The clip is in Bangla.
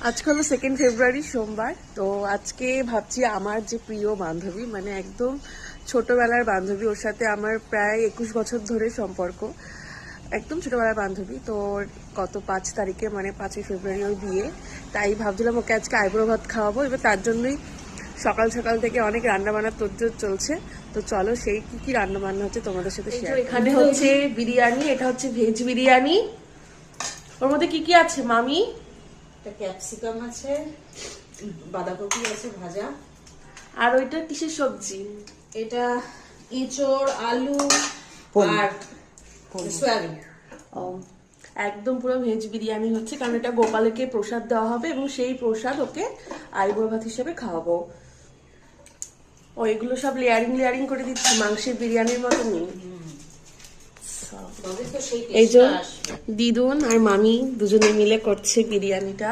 আজকে হলো 2 ফেব্রুয়ারি সোমবার। তো আজকে ভাবছি আমার যে প্রিয় বান্ধবী, মানে একদম ছোটবেলার বান্ধবী, ওর সাথে আমার প্রায় 21 বছর ধরে সম্পর্ক, একদম ছোটবেলার বান্ধবী। তো ওর গত 5 তারিখে মানে 5ই ফেব্রুয়ারি ওর বিয়ে। তাই ভাবছিলাম ওকে আজকে আইবুড়ো ভাত খাওয়াবো। এবার তার জন্যই সকাল সকাল থেকে অনেক রান্না বান্নার তোড়জোড় চলছে। তো চলো সেই কি রান্না বান্না হচ্ছে তোমাদের সাথে শেয়ার। এখানে হচ্ছে বিরিয়ানি, এটা হচ্ছে ভেজ বিরিয়ানি। ওর মধ্যে কি কি আছে মামি? এটা ক্যাপসিকাম আছে, বাঁধাকপি আছে ভাজা, আর ওইটা কিসের সবজি? এটা এঁচড়, আলু আর সয়াবিন। ও, একদম পুরো ভেজ বিরিয়ানি হচ্ছে, কারণ এটা গোপালকে প্রসাদ দেওয়া হবে এবং সেই প্রসাদ ওকে আইবুড়ো ভাত হিসেবে খাওয়াবো। ও এগুলো সব লেয়ারিং লেয়ারিং করে দিচ্ছে মাংসের বিরিয়ানির মতনই। এই যে দিদুন আর মামি দুজনে মিলে করছে বিরিয়ানিটা।